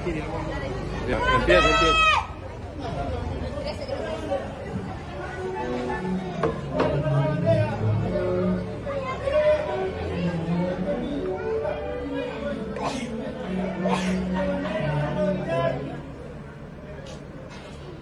Ya, empieza.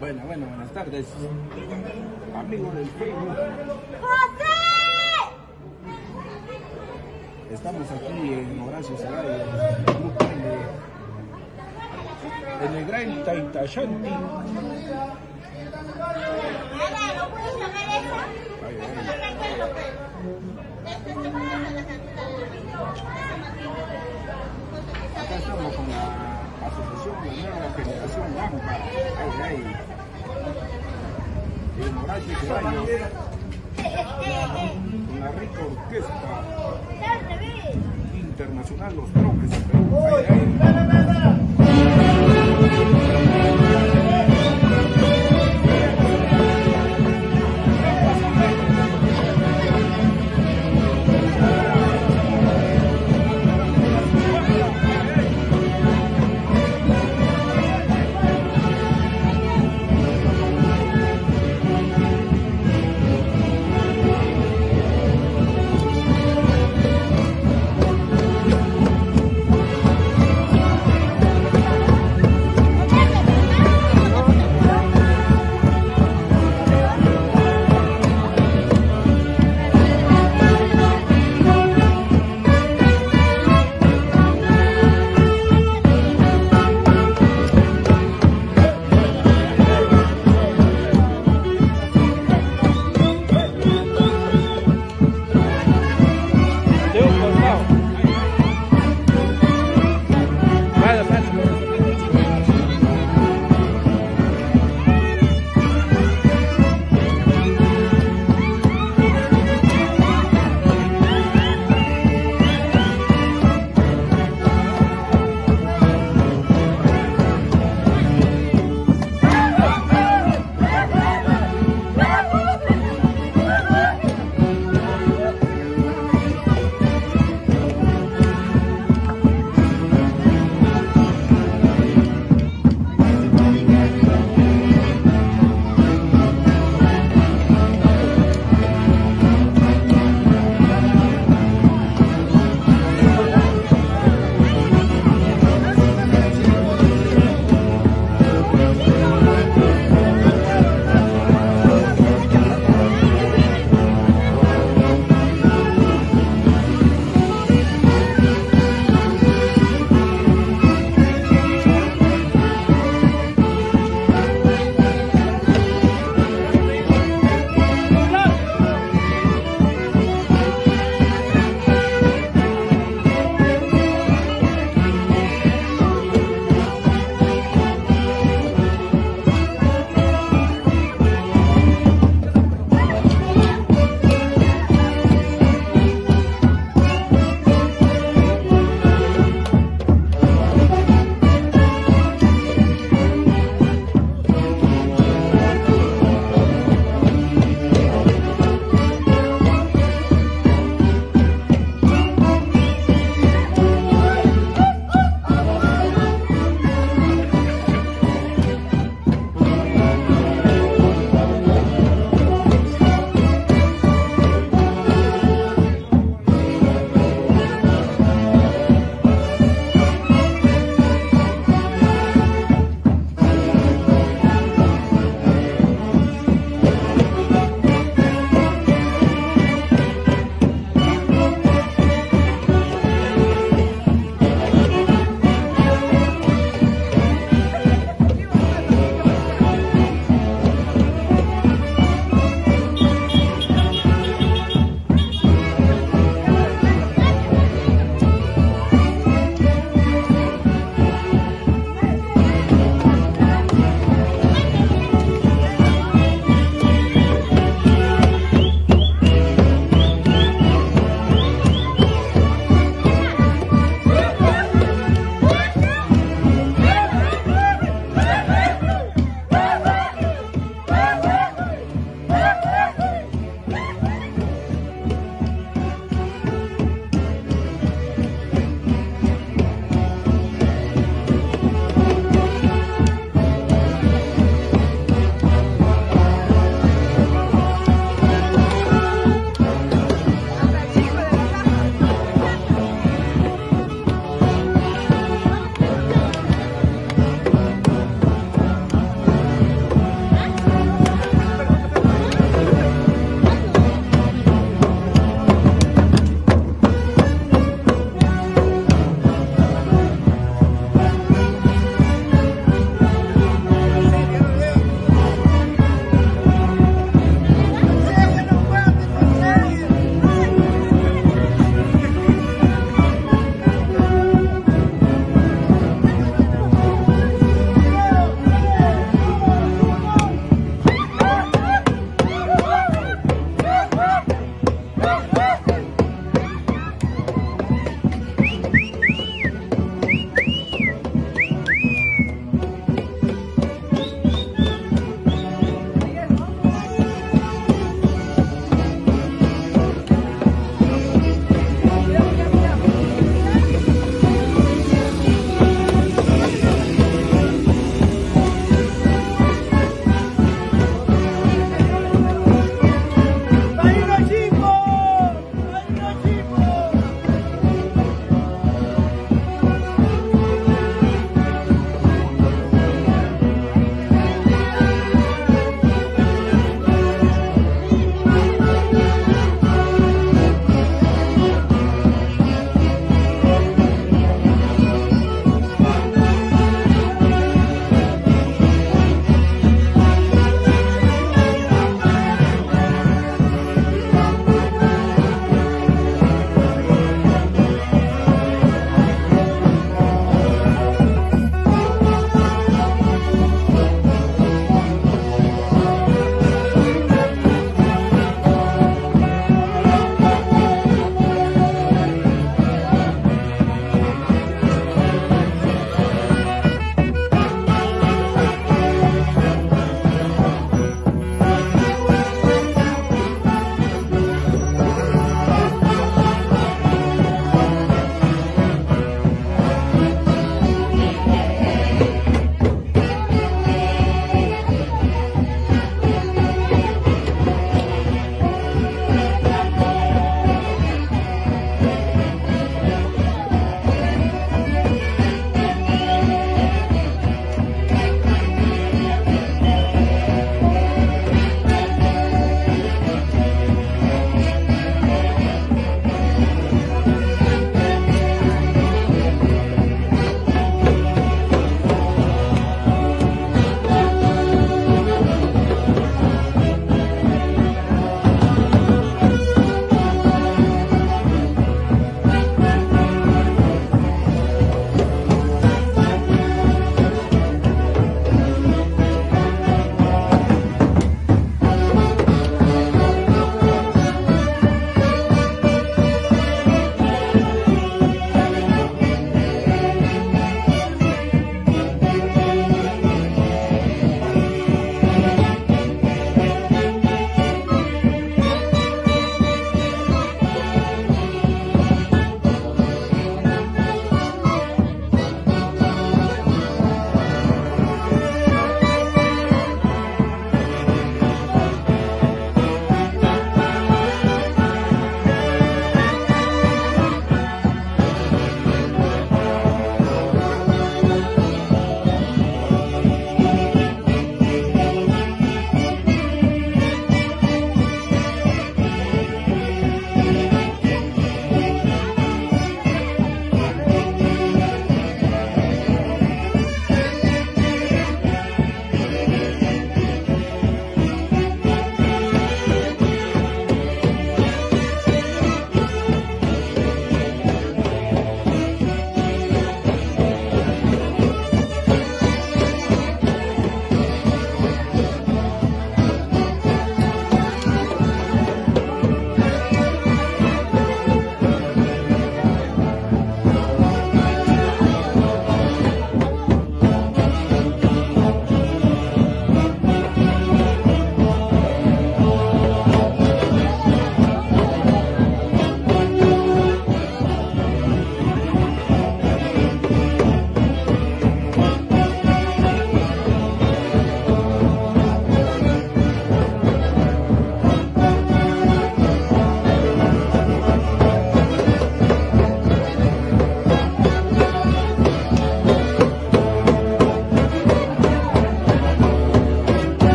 Buenas tardes, amigos del Facebook. ¡José! Estamos aquí en Horacio Zelaya, grupo en el Gran Taitachanti. ¿No puedes saber eso? Acá estamos con la asociación La Nueva Generación Lampa. En Horacio Zelaya, con la rica orquesta internacional Los Troques de Perú.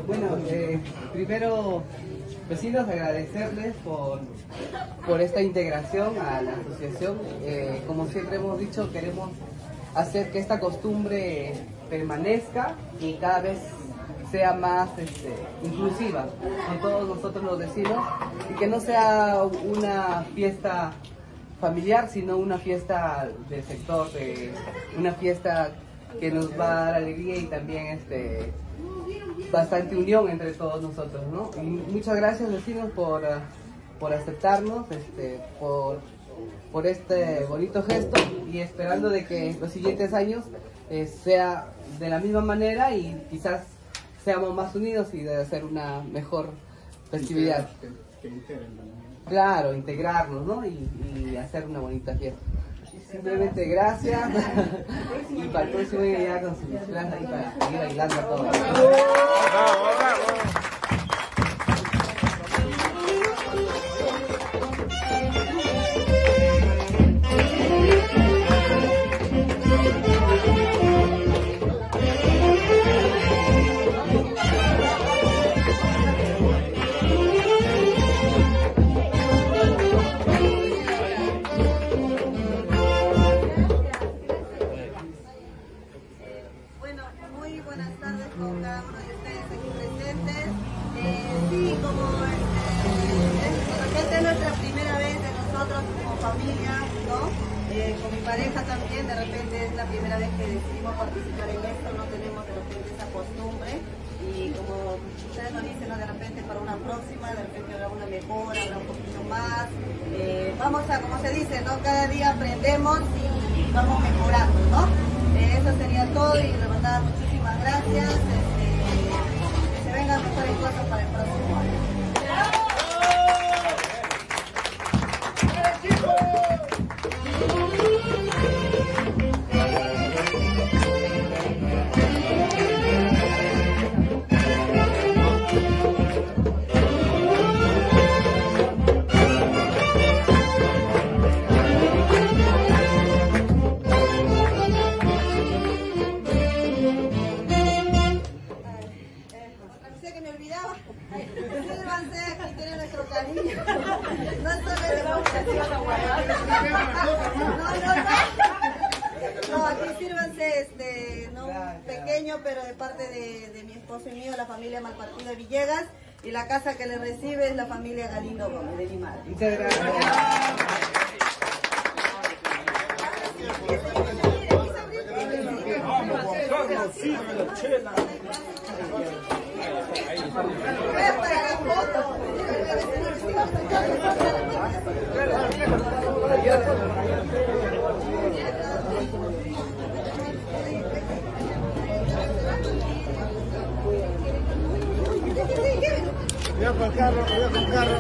Bueno, primero, vecinos, agradecerles por esta integración a la asociación. Como siempre hemos dicho, queremos hacer que esta costumbre permanezca y cada vez sea más inclusiva con todos nosotros los vecinos, y que no sea una fiesta familiar, sino una fiesta del sector, una fiesta que nos va a dar alegría y también bastante unión entre todos nosotros, ¿no? Y muchas gracias, vecinos, por aceptarnos, por este bonito gesto, y esperando de que los siguientes años sea de la misma manera y quizás seamos más unidos y de hacer una mejor festividad. Claro, integrarnos, ¿no? Y hacer una bonita fiesta. Simplemente gracias y para el próximo día ya con sus disfraz ahí para seguir bailando a todos. Muy buenas tardes con cada uno de ustedes aquí presentes. Sí, como de repente es nuestra primera vez de nosotros como familia, ¿no? Con mi pareja también, de repente es la primera vez que decidimos participar en esto, no tenemos de repente esa costumbre, y como ustedes nos dicen, ¿no? De repente para una próxima, de repente habrá una mejora, habrá un poquito más. Vamos a, como se dice, ¿no? Cada día aprendemos y vamos mejorando, ¿no? Eso sería todo, y de verdad muchísimas gracias. Que se vengan mejores cosas para el próximo año. Que me olvidaba. Sírvanse, aquí tiene nuestro cariño. No solo de demostración. No, aquí sírvanse no un pequeño, pero de parte de mi esposo y mío, la familia Malpartido de Villegas, y la casa que le recibe es la familia Galindo Gómez, de mi madre. Muchas gracias. Voy a con carro.